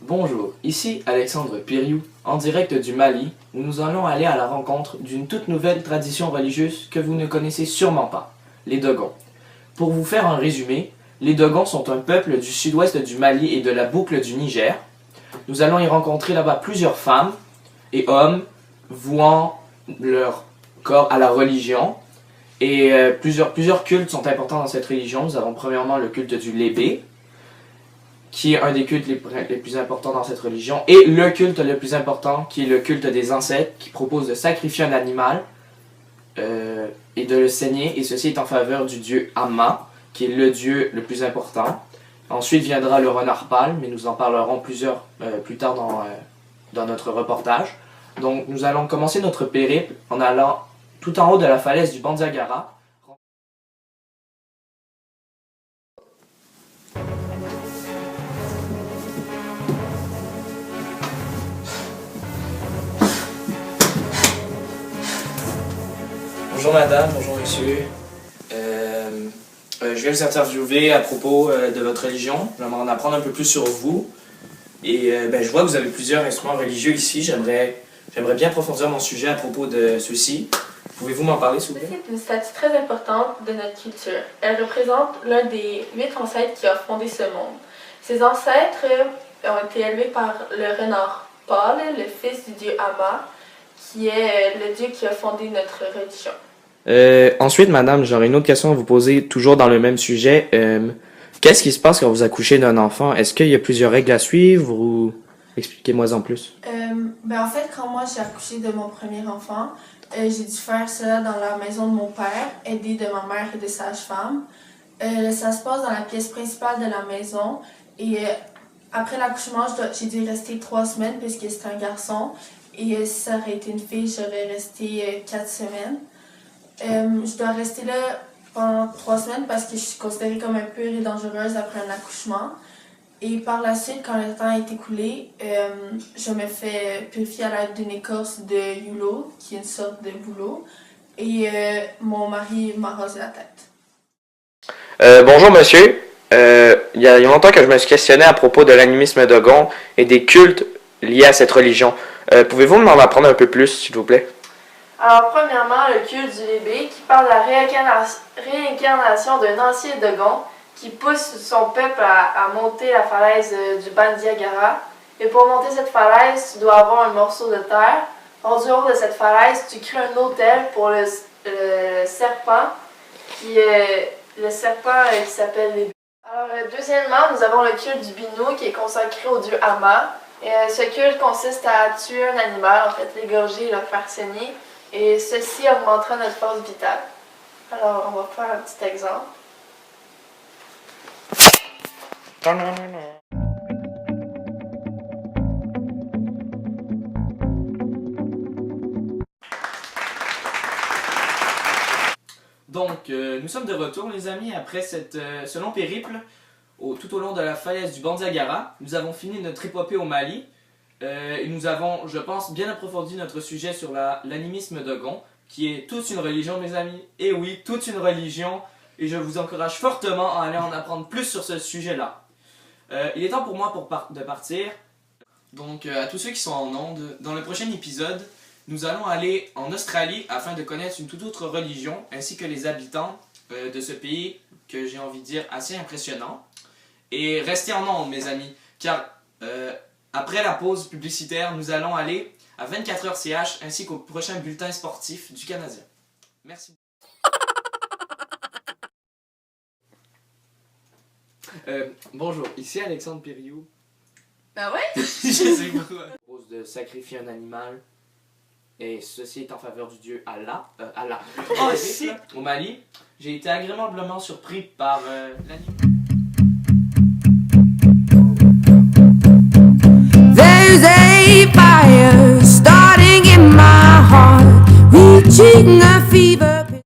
Bonjour, ici Alexandre Piriou, en direct du Mali, où nous allons aller à la rencontre d'une toute nouvelle tradition religieuse que vous ne connaissez sûrement pas, les Dogons. Pour vous faire un résumé, les Dogons sont un peuple du sud-ouest du Mali et de la boucle du Niger. Nous allons y rencontrer là-bas plusieurs femmes et hommes vouant leur corps à la religion. Et plusieurs cultes sont importants dans cette religion. Nous avons premièrement le culte du Lébé, qui est un des cultes les plus importants dans cette religion, et le culte le plus important, qui est le culte des ancêtres, qui propose de sacrifier un animal et de le saigner, et ceci est en faveur du dieu Amma, qui est le dieu le plus important. Ensuite viendra le renard pâle, mais nous en parlerons plus tard dans notre reportage. Donc nous allons commencer notre périple en allant tout en haut de la falaise du Bandiagara. Bonjour madame, bonjour monsieur. Je viens vous interviewer à propos de votre religion. J'aimerais en apprendre un peu plus sur vous. Et je vois que vous avez plusieurs instruments religieux ici. J'aimerais bien approfondir mon sujet à propos de ceux-ci. Pouvez-vous m'en parler s'il vous plaît? C'est une statue très importante de notre culture. Elle représente l'un des 8 ancêtres qui a fondé ce monde. Ces ancêtres ont été élevés par le renard pâle, le fils du dieu Amma, qui est le dieu qui a fondé notre religion. Ensuite, madame, j'aurais une autre question à vous poser, toujours dans le même sujet. Qu'est-ce qui se passe quand vous accouchez d'un enfant? Est-ce qu'il y a plusieurs règles à suivre ou expliquez-moi en plus? En fait, quand moi j'ai accouché de mon premier enfant, j'ai dû faire cela dans la maison de mon père, aidé de ma mère et de sage-femme. Ça se passe dans la pièce principale de la maison et après l'accouchement, j'ai dû rester 3 semaines puisque c'est un garçon. Et si ça aurait été une fille, j'aurais resté 4 semaines. Je dois rester là pendant 3 semaines parce que je suis considérée comme un peu et dangereuse après un accouchement. Et par la suite, quand le temps est écoulé, je me fais purifier à l'aide d'une écorce de yulo, qui est une sorte de bouleau. Et mon mari m'a rasé la tête. Bonjour monsieur. Il y a longtemps que je me suis questionné à propos de l'animisme dogon et des cultes liés à cette religion. Pouvez-vous m'en apprendre un peu plus, s'il vous plaît? Alors, premièrement, le culte du Lébé, qui parle de la réincarnation d'un ancien Dogon qui pousse son peuple à monter la falaise du Bandiagara. Et pour monter cette falaise, tu dois avoir un morceau de terre. Rendu au haut de cette falaise, tu crées un autel pour le serpent, qui s'appelle Lébé. Alors, deuxièmement, nous avons le culte du Binou, qui est consacré au dieu Amma. Et ce culte consiste à tuer un animal, en fait l'égorger et le faire saigner. Et ceci augmentera notre force vitale. Alors, on va faire un petit exemple. Donc, nous sommes de retour, les amis, après ce long périple tout au long de la falaise du Bandiagara. Nous avons fini notre épopée au Mali. Et nous avons, je pense, bien approfondi notre sujet sur l'animisme dogon, qui est toute une religion, mes amis. Et oui, toute une religion. Et je vous encourage fortement à aller en apprendre plus sur ce sujet-là. Il est temps pour moi de partir. Donc, à tous ceux qui sont en onde, dans le prochain épisode, nous allons aller en Australie afin de connaître une toute autre religion, ainsi que les habitants de ce pays, que j'ai envie de dire assez impressionnant. Et restez en onde, mes amis, car après la pause publicitaire, nous allons aller à 24h CH ainsi qu'au prochain bulletin sportif du Canadien. Merci. Bonjour, ici Alexandre Piriou. Ben ouais! Je sais pas. Je propose de sacrifier un animal. Et ceci est en faveur du dieu Allah. Oh, si! Au Mali, j'ai été agréablement surpris par l'animal. There's a fire starting in my heart, reaching a fever.